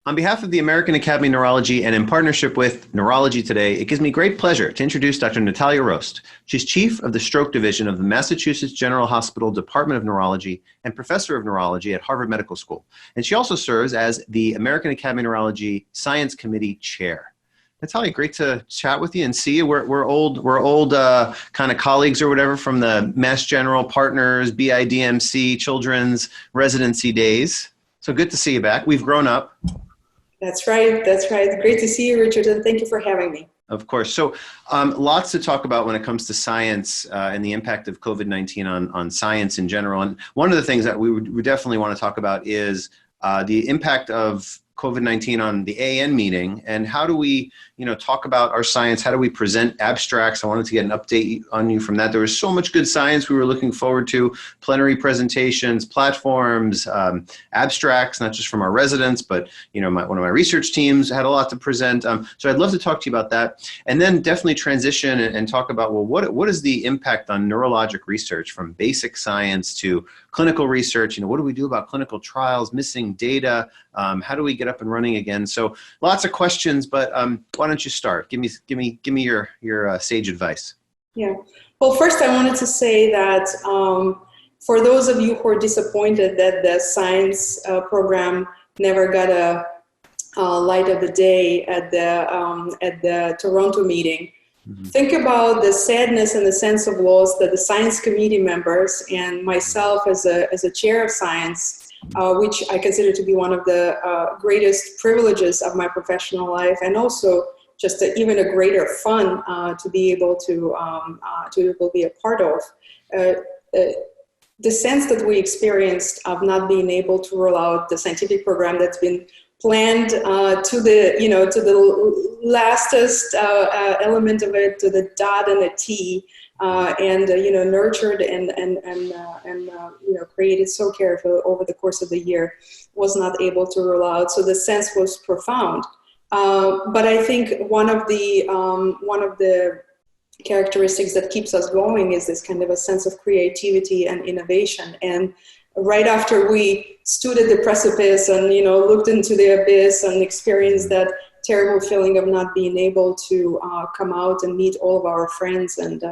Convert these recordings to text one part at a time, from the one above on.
On behalf of the American Academy of Neurology and in partnership with Neurology Today, it gives me great pleasure to introduce Dr. Natalia Rost. She's Chief of the Stroke Division of the Massachusetts General Hospital Department of Neurology and Professor of Neurology at Harvard Medical School. And she also serves as the American Academy of Neurology Science Committee Chair. Natalia, great to chat with you and see you. We're old kind of colleagues or whatever from the Mass General Partners, BIDMC, Children's Residency days. So good to see you back. We've grown up. That's right. That's right. Great to see you, Richard, and thank you for having me. Of course. So lots to talk about when it comes to science and the impact of COVID-19 on science in general. And one of the things that we definitely want to talk about is the impact of COVID-19 on the AAN meeting, and how do we, talk about our science? How do we present abstracts? I wanted to get an update on you from that. There was so much good science we were looking forward to: plenary presentations, platforms, abstracts, not just from our residents, but one of my research teams had a lot to present. So I'd love to talk to you about that, and then definitely transition and talk about, well, what is the impact on neurologic research, from basic science to clinical research? What do we do about clinical trials, missing data? How do we get up and running again? So lots of questions, but why don't you start? Give me your sage advice. Yeah. Well, first I wanted to say that for those of you who are disappointed that the science program never got a light of the day at the Toronto meeting, think about the sadness and the sense of loss that the science committee members and myself as a chair of science, which I consider to be one of the greatest privileges of my professional life, and also just even a greater fun to be able to be a part of. The sense that we experienced of not being able to roll out the scientific program that's been planned to the lastest element of it, to the dot and the T, and nurtured and created so carefully over the course of the year, was not able to roll out. So the sense was profound. But I think one of the characteristics that keeps us going is this kind of a sense of creativity and innovation. And right after we stood at the precipice and looked into the abyss and experienced that terrible feeling of not being able to come out and meet all of our friends and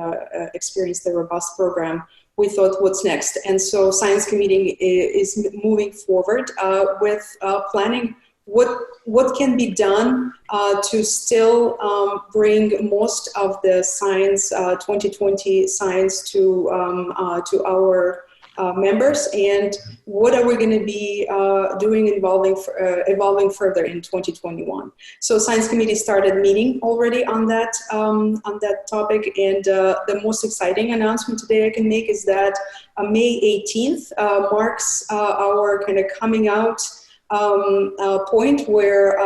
experience the robust program, we thought, what's next? And so Science Committee is moving forward with planning what can be done to still bring most of the science 2020 science to our members, and what are we going to be doing evolving further in 2021. So Science Committee started meeting already on that topic, and the most exciting announcement today I can make is that May 18th marks our kind of coming out point where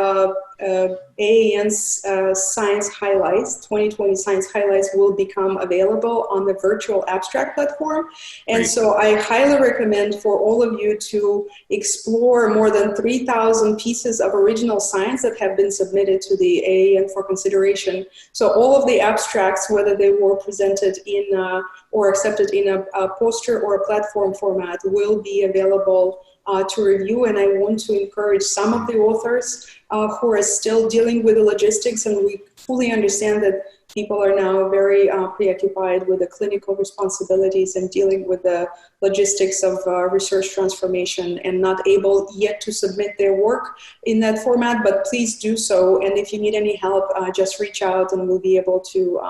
AAN's Science Highlights, 2020 Science Highlights, will become available on the virtual abstract platform. And so I highly recommend for all of you to explore more than 3,000 pieces of original science that have been submitted to the AAN for consideration. So all of the abstracts, whether they were presented in or accepted in a poster or a platform format, will be available to review. And I want to encourage some of the authors who are still dealing with the logistics, and we fully understand that people are now very preoccupied with the clinical responsibilities and dealing with the logistics of research transformation and not able yet to submit their work in that format, but please do so. And if you need any help, just reach out and we'll be able to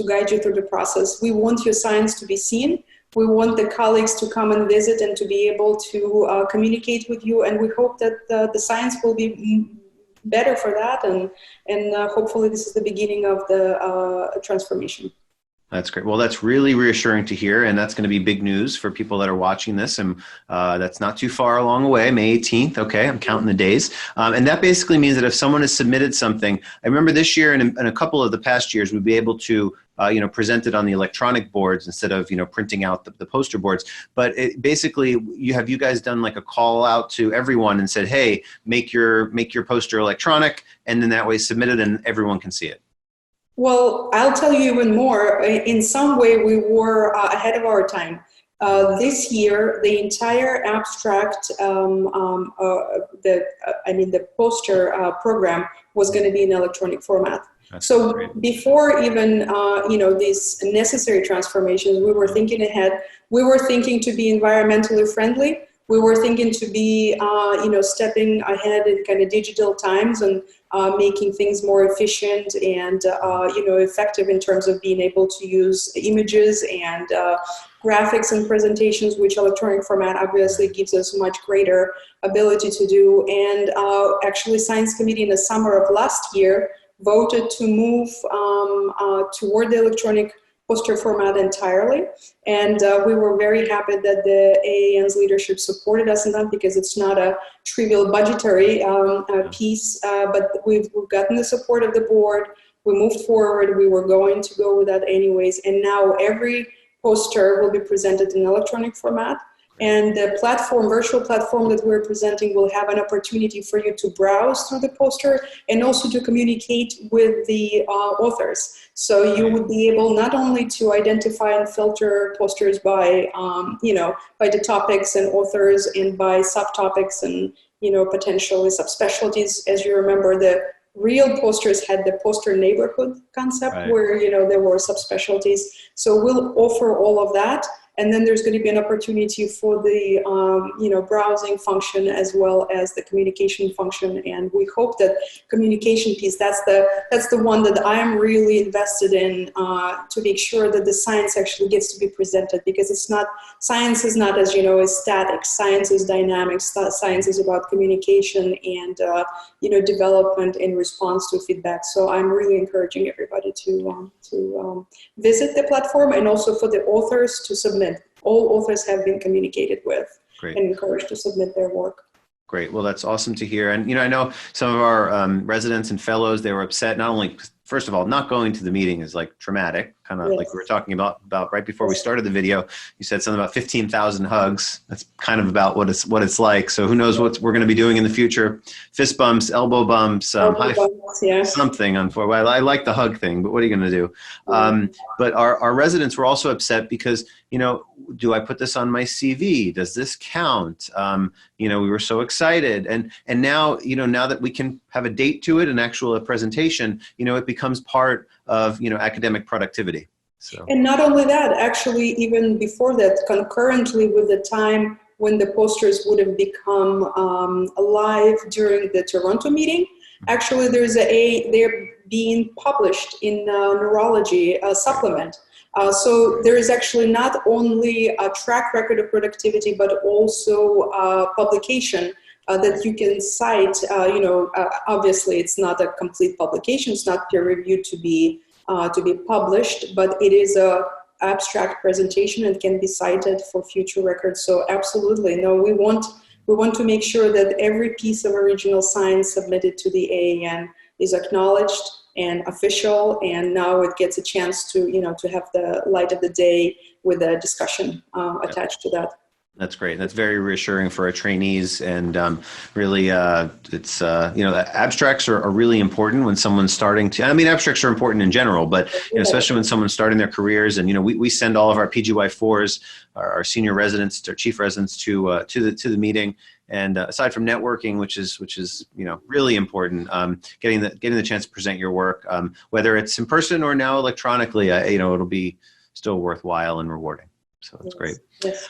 guide you through the process. We want your science to be seen. We want the colleagues to come and visit and to be able to communicate with you, and we hope that the science will be better for that, and hopefully this is the beginning of the transformation. That's great. Well, that's really reassuring to hear, and that's going to be big news for people that are watching this, and that's not too far along away, May 18th. Okay, I'm counting the days. And that basically means that if someone has submitted something, I remember this year and a couple of the past years, we'd be able to present it on the electronic boards instead of, printing out the poster boards. But basically, have you guys done like a call out to everyone and said, hey, make your poster electronic, and then that way submit it and everyone can see it? Well, I'll tell you even more. In some way, we were ahead of our time. This year, the entire abstract, the poster program was going to be in electronic format. That's so great. Before even these necessary transformations, we were thinking ahead. We were thinking to be environmentally friendly. We were thinking to be stepping ahead in kind of digital times and making things more efficient and effective in terms of being able to use images and graphics and presentations, which electronic format obviously gives us much greater ability to do. And actually, Science Committee in the summer of last year voted to move toward the electronic poster format entirely. And we were very happy that the AAN's leadership supported us in that, because it's not a trivial budgetary piece, but we've gotten the support of the board. We moved forward. We were going to go with that anyways. And now every poster will be presented in electronic format. And the platform, virtual platform that we're presenting, will have an opportunity for you to browse through the poster and also to communicate with the authors. So you would be able not only to identify and filter posters by, by the topics and authors and by subtopics and, potentially subspecialties. As you remember, the real posters had the poster neighborhood concept, right, where, there were subspecialties. So we'll offer all of that. And then there's going to be an opportunity for the, browsing function as well as the communication function. And we hope that communication piece, that's the one that I'm really invested in, to make sure that the science actually gets to be presented, because science is not, as you know, is static. Science is dynamic. Science is about communication and, development in response to feedback. So I'm really encouraging everybody to visit the platform, and also for the authors to submit. All authors have been communicated with. Great. And encouraged to submit their work. Great. Well, that's awesome to hear. And, I know some of our residents and fellows, they were upset, not only, first of all, not going to the meeting is like traumatic, kind of, yes, like we were talking about right before we started the video. You said something about 15,000 hugs. That's kind of about what it's like. So who knows what we're going to be doing in the future? Fist bumps, elbow bumps, yeah, something. I like the hug thing, but what are you going to do? But our residents were also upset because, do I put this on my CV? Does this count? We were so excited. And now, now that we can have a date to it, an actual presentation, it becomes part of, academic productivity. So. And not only that, actually, even before that, concurrently with the time when the posters would have become alive during the Toronto meeting, actually they're being published in Neurology supplement. So there is actually not only a track record of productivity, but also publication that you can cite. Obviously it's not a complete publication; it's not peer-reviewed to be published, but it is a abstract presentation and can be cited for future records. So absolutely, no, we want to make sure that every piece of original science submitted to the AAN is acknowledged and official, and now it gets a chance to have the light of the day with a discussion attached to that. That's great. That's very reassuring for our trainees, and really, it's abstracts are really important when someone's starting to. I mean, abstracts are important in general, but especially when someone's starting their careers. And we send all of our PGY4s, our senior residents, our chief residents, to the meeting. And aside from networking, which is really important, getting the chance to present your work, whether it's in person or now electronically, it'll be still worthwhile and rewarding. So that's great. Yes.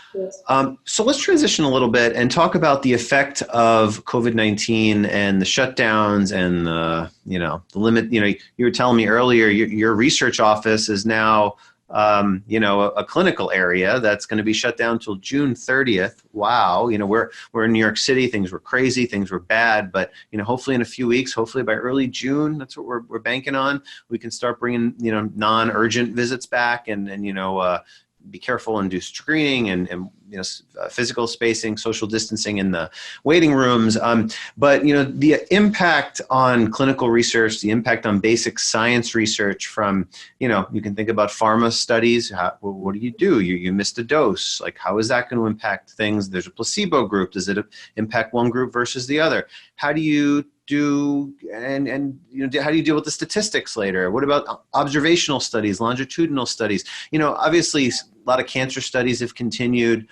So let's transition a little bit and talk about the effect of COVID-19 and the shutdowns and the limit. You were telling me earlier your research office is now a clinical area that's going to be shut down till June 30th. Wow. We're in New York City. Things were crazy. Things were bad. But, hopefully in a few weeks, hopefully by early June, that's what we're banking on. We can start bringing, non-urgent visits back and be careful and do screening and physical spacing, social distancing in the waiting rooms. But the impact on clinical research, the impact on basic science research from, you can think about pharma studies. What do? You missed a dose. Like, how is that going to impact things? There's a placebo group. Does it impact one group versus the other? How do you how do you deal with the statistics later? What about observational studies, longitudinal studies? Obviously lot of cancer studies have continued.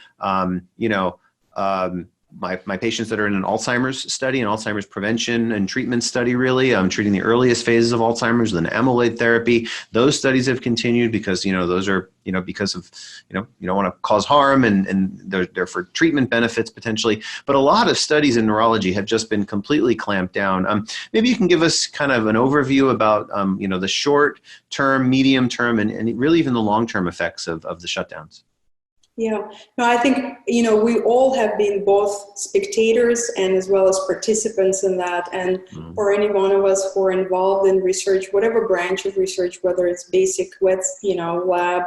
My patients that are in an Alzheimer's study, an Alzheimer's prevention and treatment study, really, treating the earliest phases of Alzheimer's, then amyloid therapy. Those studies have continued because, those are, because of, you don't want to cause harm and they're for treatment benefits potentially. But a lot of studies in neurology have just been completely clamped down. Maybe you can give us kind of an overview about, the short term, medium term, and really even the long term effects of the shutdowns. Yeah, no, I think, we all have been both spectators and as well as participants in that. And for any one of us who are involved in research, whatever branch of research, whether it's basic, lab,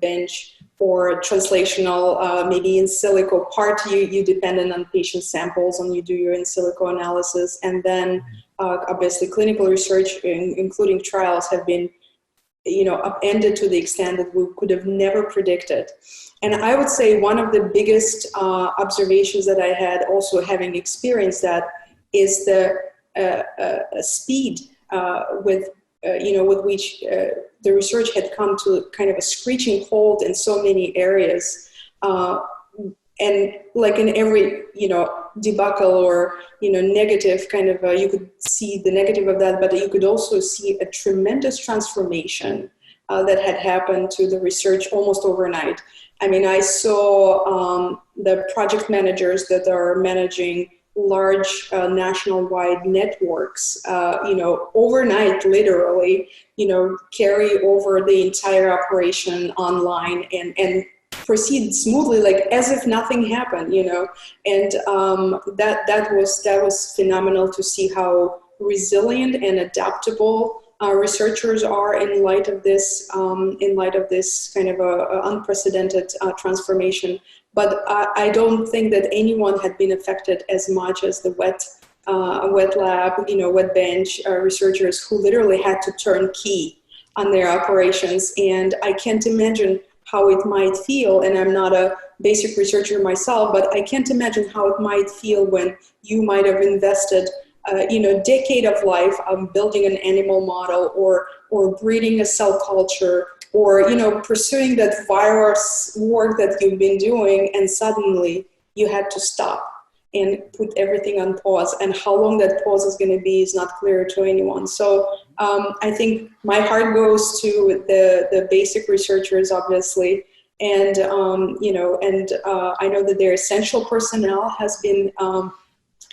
bench, or translational, maybe in silico part, you dependent on patient samples and you do your in silico analysis. And then obviously clinical research, including trials, have been upended to the extent that we could have never predicted. And I would say one of the biggest observations that I had, also having experienced that, is the speed with which the research had come to kind of a screeching halt in so many areas. And like in every, debacle or, negative kind of, you could see the negative of that, but you could also see a tremendous transformation that had happened to the research almost overnight. I mean, I saw the project managers that are managing large national-wide networks, overnight, literally, carry over the entire operation online and proceed smoothly, like as if nothing happened, and that was phenomenal to see how resilient and adaptable researchers are in light of this kind of a unprecedented transformation. But I don't think that anyone had been affected as much as the wet lab, wet bench researchers who literally had to turn key on their operations. And I can't imagine how it might feel, and I'm not a basic researcher myself, but I can't imagine how it might feel when you might have invested decade of life building an animal model or breeding a cell culture or, pursuing that virus work that you've been doing, and suddenly you had to stop and put everything on pause. And how long that pause is going to be is not clear to anyone. So I think my heart goes to the basic researchers, obviously. And, I know that their essential personnel has been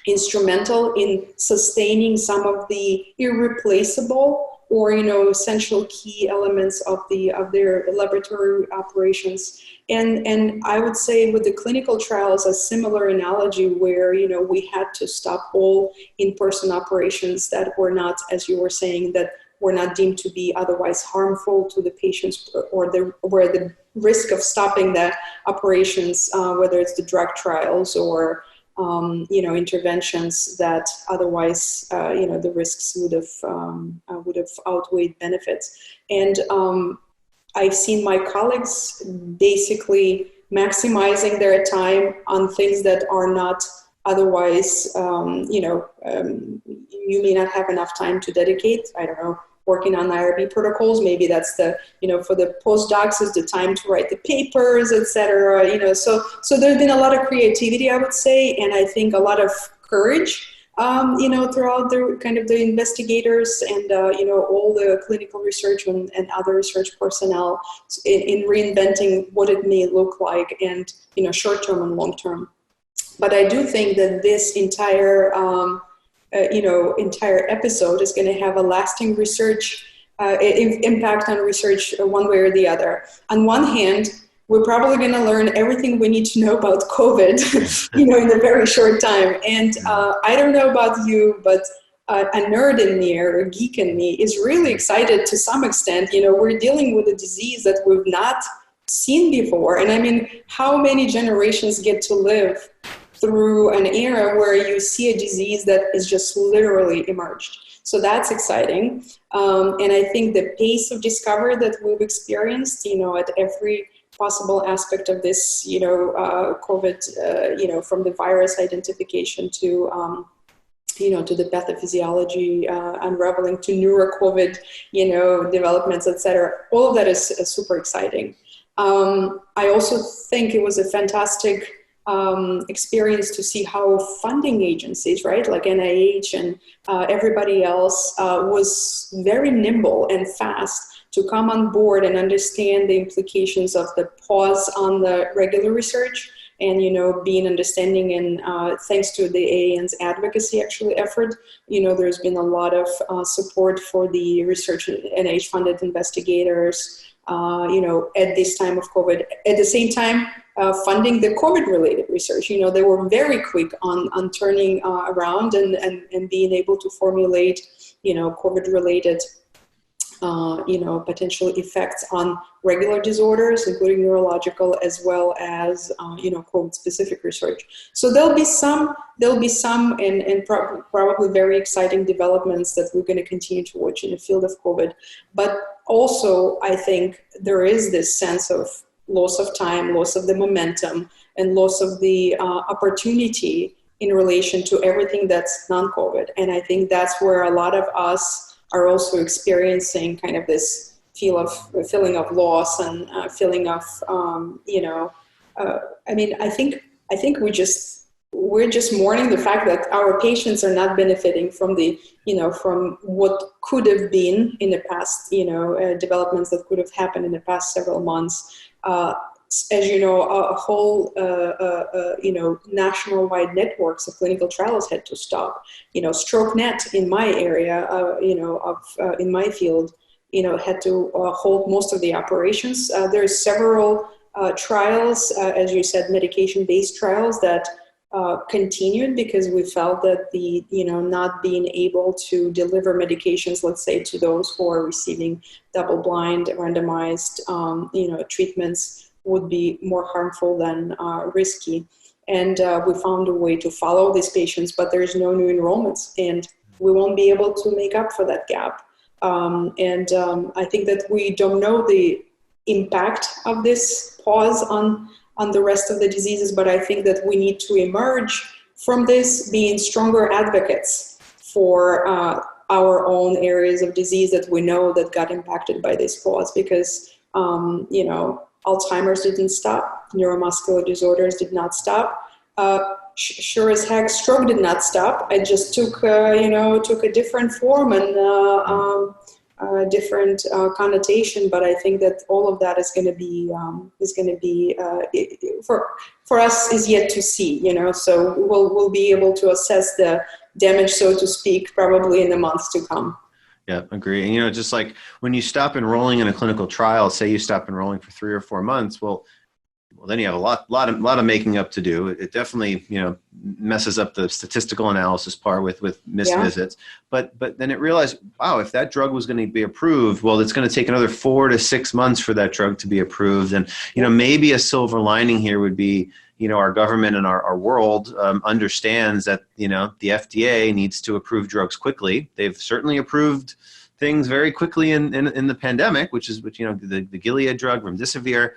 instrumental in sustaining some of the irreplaceable or, essential key elements of their laboratory operations. And I would say with the clinical trials, a similar analogy where, we had to stop all in-person operations that were not, as you were saying, that were not deemed to be otherwise harmful to the patients, or where the risk of stopping the operations, whether it's the drug trials or interventions that otherwise, the risks would have outweighed benefits. And I've seen my colleagues basically maximizing their time on things that are not otherwise, you may not have enough time to dedicate. I don't know, working on IRB protocols. Maybe that's the, for the postdocs is the time to write the papers, et cetera. So there's been a lot of creativity, I would say, and I think a lot of courage, throughout the kind of the investigators and, all the clinical research and other research personnel in reinventing what it may look like and, short-term and long-term. But I do think that this entire episode is going to have a lasting research impact on research one way or the other. On one hand, we're probably going to learn everything we need to know about COVID, in a very short time. And I don't know about you, but a nerd in me or a geek in me is really excited to some extent. We're dealing with a disease that we've not seen before. And I mean, how many generations get to live through an era where you see a disease that is just literally emerged? So that's exciting. And I think the pace of discovery that we've experienced, at every possible aspect of this, COVID, from the virus identification to, to the pathophysiology, unraveling to neuro-COVID, developments, etc. All of that is super exciting. I also think it was a fantastic experience to see how funding agencies, right, like NIH and everybody else, was very nimble and fast to come on board and understand the implications of the pause on the regular research, and being understanding, and thanks to the AAN's advocacy effort, there's been a lot of support for the research NIH-funded investigators, at this time of COVID. At the same time, funding the COVID-related research. They were very quick on turning around and being able to formulate, COVID-related, potential effects on regular disorders, including neurological, as well as, COVID-specific research. So there'll be some and probably very exciting developments that we're going to continue to watch in the field of COVID. But also, I think there is this sense of loss of time, loss of the momentum, and loss of the opportunity in relation to everything that's non-COVID. And I think that's where a lot of us are also experiencing kind of this feeling of loss and feeling of, I think we're just mourning the fact that our patients are not benefiting from from what could have been in the past, developments that could have happened in the past several months. As you know, a whole, national-wide networks of clinical trials had to stop. StrokeNet in my area, in my field, had to hold most of the operations. There's several trials, as you said, medication-based trials that continued because we felt that the, not being able to deliver medications, let's say, to those who are receiving double-blind, randomized, treatments would be more harmful than risky. And we found a way to follow these patients, but there's no new enrollments, and we won't be able to make up for that gap. I think that we don't know the impact of this pause on the rest of the diseases, but I think that we need to emerge from this being stronger advocates for our own areas of disease that we know that got impacted by this pause, because, Alzheimer's didn't stop, neuromuscular disorders did not stop. Sure as heck, stroke did not stop. It just took a different form and a different connotation. But I think that all of that is going to be for us is yet to see. So we'll be able to assess the damage, so to speak, probably in the months to come. Yeah, agree. And, just like when you stop enrolling in a clinical trial, say you stop enrolling for 3 or 4 months, well, then you have a lot of making up to do. It definitely, messes up the statistical analysis part with missed visits. But then it realized, wow, if that drug was going to be approved, well, it's going to take another 4 to 6 months for that drug to be approved. And, maybe a silver lining here would be, our government and our world understands that, the FDA needs to approve drugs quickly. They've certainly approved things very quickly in the pandemic, which the Gilead drug, remdesivir,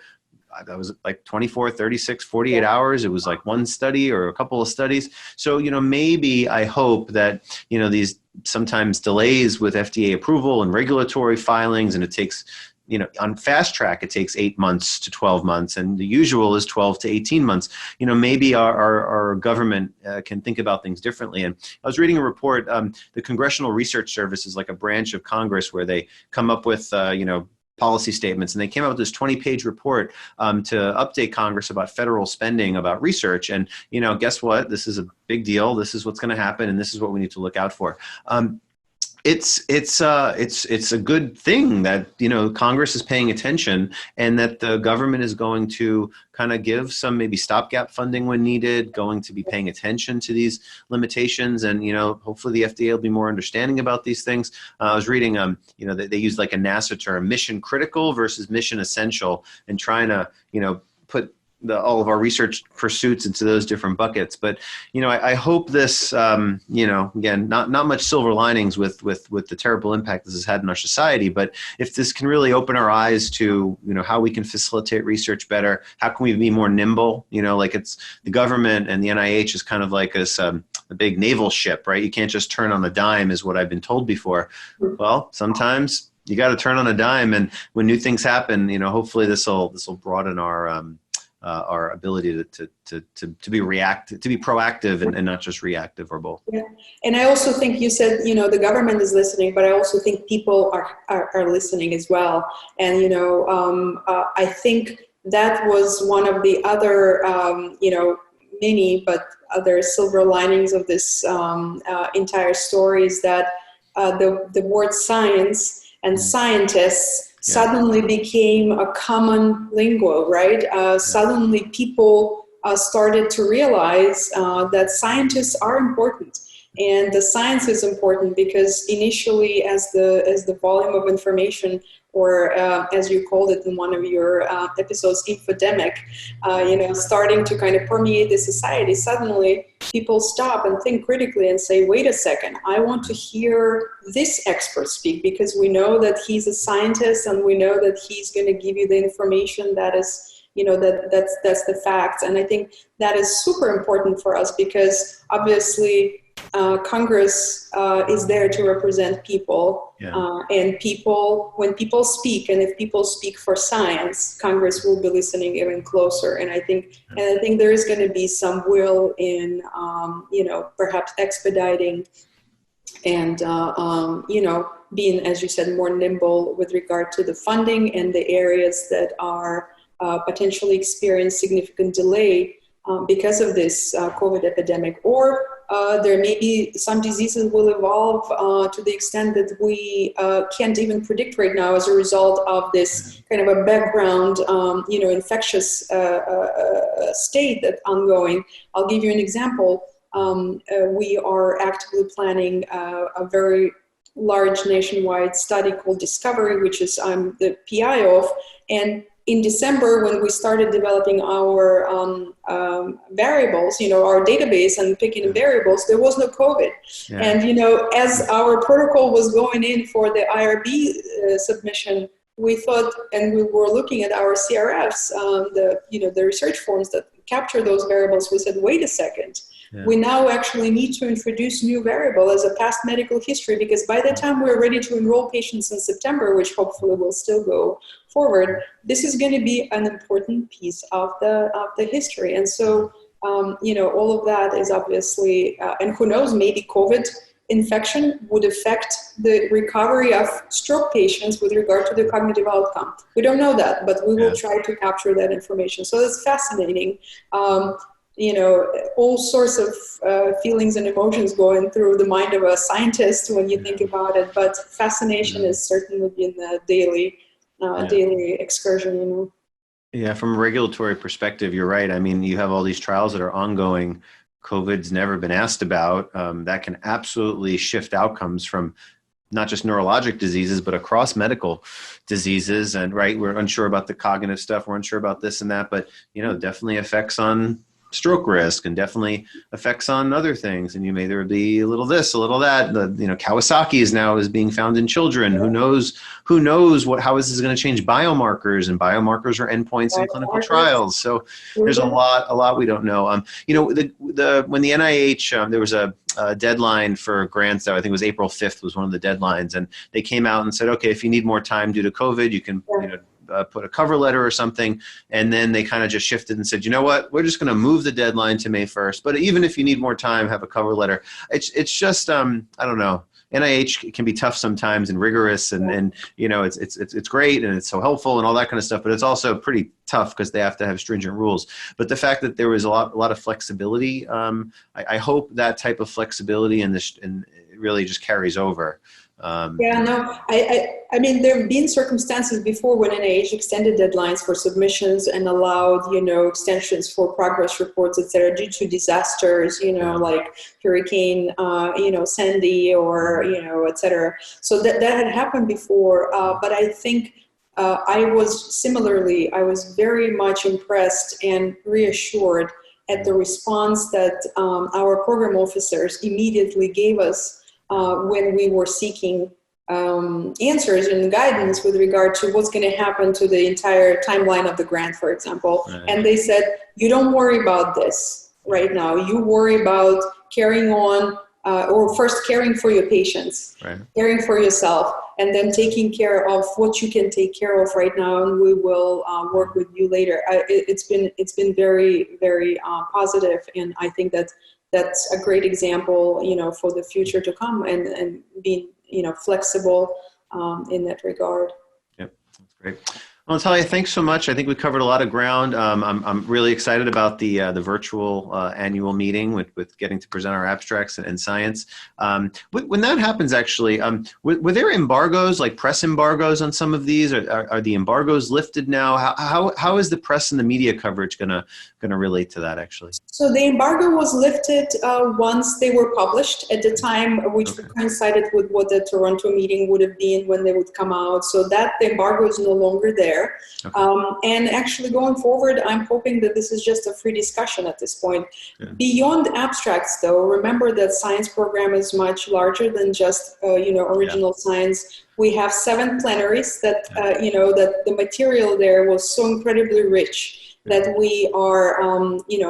that was like 24, 36, 48 hours. It was like one study or a couple of studies. So, maybe I hope that, these sometimes delays with FDA approval and regulatory filings, and it takes, on fast track, it takes 8 months to 12 months, and the usual is 12 to 18 months. Maybe our government can think about things differently. And I was reading a report, the Congressional Research Service is like a branch of Congress where they come up with, policy statements, and they came out with this 20-page report to update Congress about federal spending, about research. And, guess what? This is a big deal. This is what's going to happen, and this is what we need to look out for. It's a good thing that, Congress is paying attention, and that the government is going to kind of give some maybe stopgap funding when needed, going to be paying attention to these limitations. And, hopefully the FDA will be more understanding about these things. I was reading, they use like a NASA term, mission critical versus mission essential, and trying to, put all of our research pursuits into those different buckets. But, I hope this, again, not much silver linings with the terrible impact this has had in our society, but if this can really open our eyes to, how we can facilitate research better, how can we be more nimble, like it's the government and the NIH is kind of like a big naval ship, right? You can't just turn on a dime is what I've been told before. Well, sometimes you got to turn on a dime, and when new things happen, hopefully this will broaden our ability to be proactive and not just reactive, or both. Yeah, and I also think you said the government is listening, but I also think people are listening as well. And I think that was one of the other many but other silver linings of this entire story is that the word science and scientists suddenly became a common lingo, right? Suddenly people started to realize that scientists are important. And the science is important because initially as the volume of information, or as you called it in one of your episodes, infodemic, starting to kind of permeate the society, suddenly people stop and think critically and say, wait a second, I want to hear this expert speak because we know that he's a scientist and we know that he's going to give you the information that is, that's the facts. And I think that is super important for us because obviously Congress is there to represent people, and when people speak, and if people speak for science, Congress will be listening even closer. And I think there is going to be some will in, perhaps expediting and, being, as you said, more nimble with regard to the funding and the areas that are potentially experience significant delay because of this COVID epidemic, or there may be some diseases will evolve to the extent that we can't even predict right now as a result of this kind of a background, infectious state that's ongoing. I'll give you an example. We are actively planning a very large nationwide study called Discovery, which is I'm the PI of, and in December, when we started developing our variables, our database and picking variables, there was no COVID. Yeah. And, as our protocol was going in for the IRB submission, we thought, and we were looking at our CRFs, the research forms that capture those variables, we said, wait a second. Yeah. We now actually need to introduce new variable as a past medical history, because by the time we're ready to enroll patients in September, which hopefully will still go forward, this is going to be an important piece of the history. And so, all of that is obviously, and who knows, maybe COVID infection would affect the recovery of stroke patients with regard to the cognitive outcome. We don't know that, but we will try to capture that information. So it's fascinating. All sorts of feelings and emotions going through the mind of a scientist when you think about it, but fascination is certainly in the daily excursion. Yeah, from a regulatory perspective, you're right. I mean, you have all these trials that are ongoing. COVID's never been asked about. That can absolutely shift outcomes from not just neurologic diseases, but across medical diseases. And we're unsure about the cognitive stuff. We're unsure about this and that, but, definitely effects on stroke risk and definitely effects on other things. And there would be a little this, a little that. Kawasaki is being found in children. Who knows how this is going to change biomarkers, and biomarkers are endpoints in clinical trials. So there's a lot we don't know. When the NIH, there was a deadline for grants that I think it was April 5th was one of the deadlines. And they came out and said, okay, if you need more time due to COVID, you can, put a cover letter or something. And then they kind of just shifted and said, you know what, we're just going to move the deadline to May 1st. But even if you need more time, have a cover letter. It's just, I don't know. NIH can be tough sometimes and rigorous and it's great and it's so helpful and all that kind of stuff, but it's also pretty tough because they have to have stringent rules. But the fact that there was a lot of flexibility, I hope that type of flexibility and it really just carries over. I mean, there have been circumstances before when NIH extended deadlines for submissions and allowed, extensions for progress reports, et cetera, due to disasters, like Hurricane, Sandy or, et cetera. So that had happened before. But I think I was very much impressed and reassured at the response that our program officers immediately gave us when we were seeking answers and guidance with regard to what's going to happen to the entire timeline of the grant, for example. Right. And they said, you don't worry about this right now. You worry about carrying on, or first caring for your patients, right. Caring for yourself, and then taking care of what you can take care of right now, and we will work with you later. It's been very, very positive, and I think that's a great example, for the future to come, and being, flexible in that regard. Yep, that's great. Well, Natalia, thanks so much. I think we covered a lot of ground. I'm really excited about the virtual annual meeting with getting to present our abstracts and science. When that happens, actually, were there embargoes, like press embargoes on some of these? Are the embargoes lifted now? How is the press and the media coverage gonna relate to that, actually? So the embargo was lifted once they were published at the time, which coincided with what the Toronto meeting would have been when they would come out. So that the embargo is no longer there. And actually going forward, I'm hoping that this is just a free discussion at this point. Yeah. Beyond abstracts, though, remember that science program is much larger than just, original science. We have 7 plenaries that, that the material there was so incredibly rich that we are,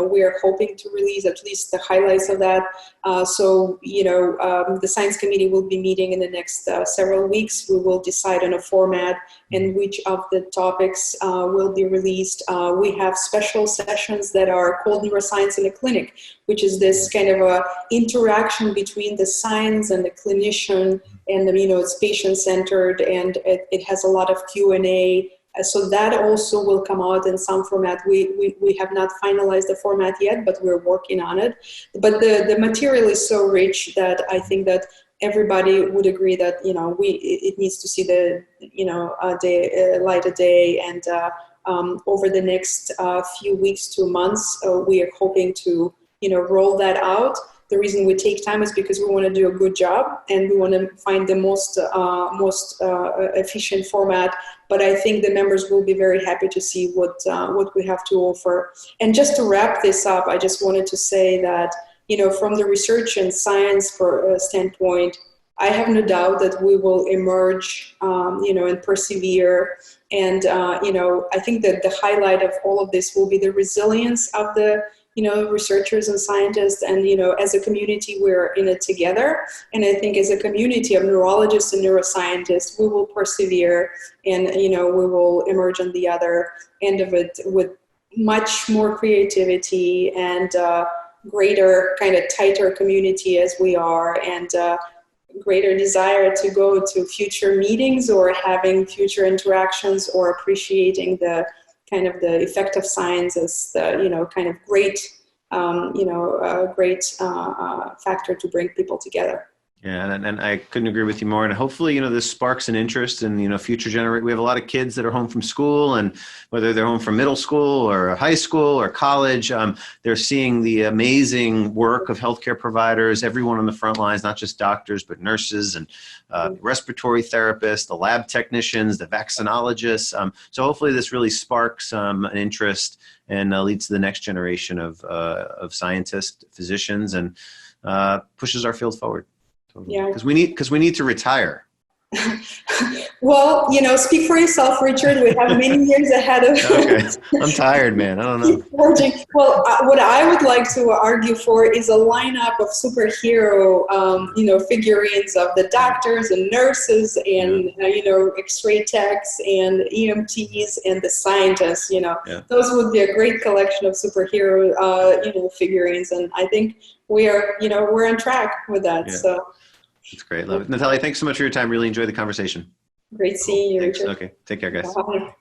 we are hoping to release at least the highlights of that. The science committee will be meeting in the next several weeks. We will decide on a format and which of the topics will be released. We have special sessions that are called Neuroscience in a Clinic, which is this kind of a interaction between the science and the clinician, and it's patient-centered, and it has a lot of Q&A. So that also will come out in some format. We have not finalized the format yet, but we're working on it. But the material is so rich that I think that everybody would agree that it needs to see the light of day. And over the next few weeks to months, we are hoping to roll that out. The reason we take time is because we want to do a good job, and we want to find the most efficient format. But I think the members will be very happy to see what we have to offer. And just to wrap this up, I just wanted to say that from the research and science standpoint, I have no doubt that we will emerge, and persevere. And I think that the highlight of all of this will be the resilience of the researchers and scientists, and as a community, we're in it together. And I think as a community of neurologists and neuroscientists, we will persevere, and we will emerge on the other end of it with much more creativity and greater kind of tighter community as we are, and greater desire to go to future meetings or having future interactions, or appreciating the kind of the effect of science as the, kind of great, factor to bring people together. Yeah, and I couldn't agree with you more. And hopefully, this sparks an interest in, future generation. We have a lot of kids that are home from school, and whether they're home from middle school or high school or college, they're seeing the amazing work of healthcare providers, everyone on the front lines, not just doctors, but nurses and respiratory therapists, the lab technicians, the vaccinologists. So hopefully this really sparks an interest and leads to the next generation of scientists, physicians, and pushes our field forward. Totally. Yeah, because we need to retire. Well, speak for yourself, Richard. We have many years ahead of us. Okay. I'm tired, man. I don't know. Well, what I would like to argue for is a lineup of superhero, figurines of the doctors and nurses and, X-ray techs and EMTs and the scientists. Those would be a great collection of superhero, figurines. And I think we're on track with that. Yeah. So. That's great. Love it. Natalia, thanks so much for your time. Really enjoyed the conversation. Great seeing you, Richard. Okay. Take care, guys. Bye.